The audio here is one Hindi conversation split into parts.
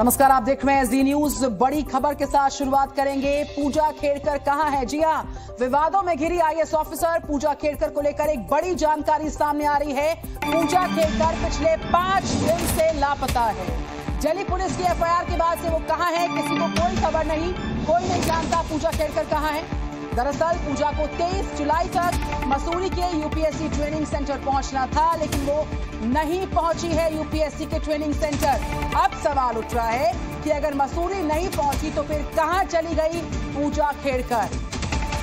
नमस्कार, आप देख रहे हैं जी न्यूज। बड़ी खबर के साथ शुरुआत करेंगे। पूजा खेड़कर कहां है? जी हां, विवादों में घिरी आईएएस ऑफिसर पूजा खेड़कर को लेकर एक बड़ी जानकारी सामने आ रही है। पूजा खेड़कर पिछले 5 दिन से लापता है। दिल्ली पुलिस की एफआईआर के बाद से वो कहां है, किसी को कोई खबर नहीं, कोई नहीं जानता पूजा खेड़कर कहां है। दरअसल पूजा को 23 जुलाई तक मसूरी के यूपीएससी ट्रेनिंग सेंटर पहुंचना था, लेकिन वो नहीं पहुंची है यूपीएससी के ट्रेनिंग सेंटर। अब सवाल उठ रहा है कि अगर मसूरी नहीं पहुंची तो फिर कहां चली गई पूजा खेड़कर?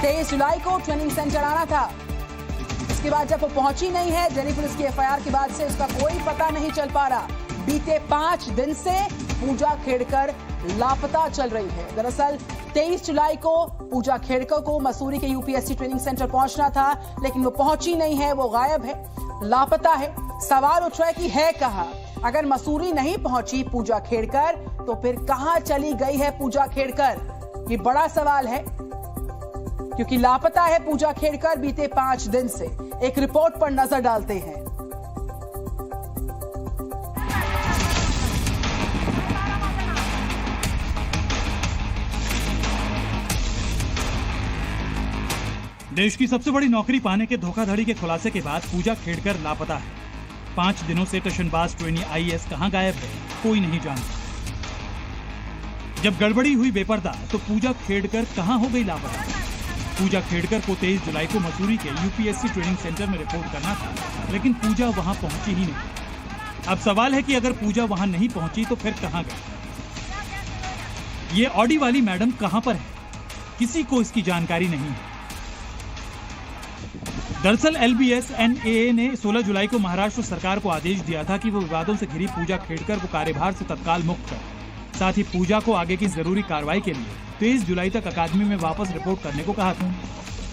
23 जुलाई को ट्रेनिंग सेंटर आना था, इसके बाद जब वो पहुंची नहीं है, दिल्ली पुलिस की एफआईआर के बाद से उसका कोई पता नहीं चल पा रहा। बीते 5 दिन से पूजा खेड़कर लापता चल रही है। दरअसल 23 जुलाई को पूजा खेड़कर को मसूरी के यूपीएससी ट्रेनिंग सेंटर पहुंचना था, लेकिन वो पहुंची नहीं है, वो गायब है, लापता है। सवाल उठ रहा है कि है कहां? अगर मसूरी नहीं पहुंची पूजा खेड़कर तो फिर कहां चली गई है पूजा खेड़कर? ये बड़ा सवाल है, क्योंकि लापता है पूजा खेड़कर बीते 5 दिन से। एक रिपोर्ट पर नजर डालते हैं। देश की सबसे बड़ी नौकरी पाने के धोखाधड़ी के खुलासे के बाद पूजा खेड़कर लापता है। 5 दिनों से टशनबाज ट्रेनी आईएएस कहां गायब है, कोई नहीं जानता। जब गड़बड़ी हुई बेपर्दा तो पूजा खेड़कर कहां हो गई लापता? पूजा खेड़कर को 23 जुलाई को मसूरी के यूपीएससी ट्रेनिंग सेंटर में रिपोर्ट करना था, लेकिन पूजा वहां पहुंची ही नहीं। अब सवाल है कि अगर पूजा वहां नहीं पहुंची तो फिर कहां गई? ये ऑडी वाली मैडम कहां पर है? किसी को इसकी जानकारी नहीं है। दरअसल LBS-NAA ने 16 जुलाई को महाराष्ट्र सरकार को आदेश दिया था कि वो विवादों से घिरी पूजा खेड़कर को कार्यभार से तत्काल मुक्त करे। साथ ही पूजा को आगे की जरूरी कार्रवाई के लिए 23 जुलाई तक अकादमी में वापस रिपोर्ट करने को कहा था,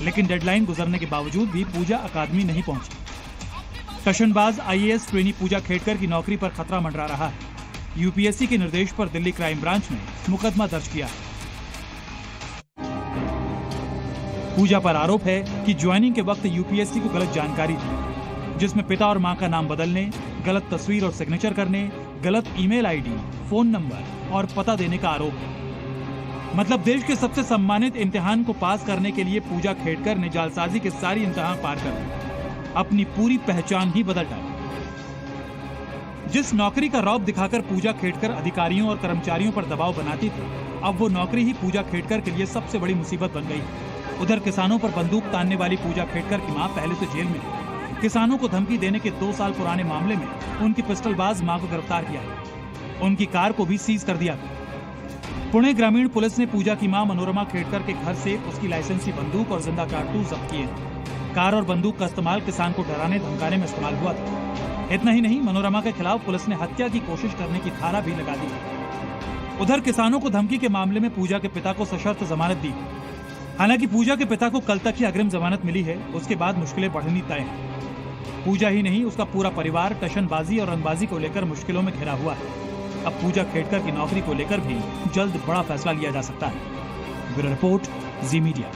लेकिन डेडलाइन गुजरने के बावजूद भी पूजा अकादमी नहीं पहुंची। टशनबाज आईएएस ट्रेनी पूजा खेड़कर की नौकरी पर खतरा मंडरा रहा है। यूपीएससी के निर्देश पर दिल्ली क्राइम ब्रांच ने मुकदमा दर्ज किया है। पूजा पर आरोप है कि ज्वाइनिंग के वक्त यूपीएससी को गलत जानकारी दी, जिसमें पिता और मां का नाम बदलने, गलत तस्वीर और सिग्नेचर करने, गलत ईमेल आईडी, फोन नंबर और पता देने का आरोप है। मतलब देश के सबसे सम्मानित इम्तिहान को पास करने के लिए पूजा खेड़कर ने जालसाजी के सारी इम्तिहान पार कर दी, अपनी पूरी पहचान ही बदल डाली। जिस नौकरी का रौब दिखाकर पूजा खेड़कर अधिकारियों और कर्मचारियों पर दबाव बनाती थी, अब वो नौकरी ही पूजा खेड़कर के लिए सबसे बड़ी मुसीबत बन गई। उधर किसानों पर बंदूक तानने वाली पूजा खेड़कर की मां पहले तो जेल में थी। किसानों को धमकी देने के 2 साल पुराने मामले में उनकी पिस्टलबाज मां को गिरफ्तार किया। उनकी कार को भी सीज कर दिया गया। पुणे ग्रामीण पुलिस ने पूजा की मां मनोरमा खेड़कर के घर से उसकी लाइसेंसी बंदूक और जिंदा कारतूस जब्त किए। कार और बंदूक का इस्तेमाल किसान को डराने धमकाने में इस्तेमाल हुआ था। इतना ही नहीं, मनोरमा के खिलाफ पुलिस ने हत्या की कोशिश करने की धारा भी लगा दी। उधर किसानों को धमकी के मामले में पूजा के पिता को सशर्त जमानत दी। हालांकि पूजा के पिता को कल तक ही अग्रिम जमानत मिली है, उसके बाद मुश्किलें बढ़नी तय हैं। पूजा ही नहीं, उसका पूरा परिवार टशनबाजी और रंगबाजी को लेकर मुश्किलों में घिरा हुआ है। अब पूजा खेड़कर की नौकरी को लेकर भी जल्द बड़ा फैसला लिया जा सकता है। ब्यूरो रिपोर्ट, जी मीडिया।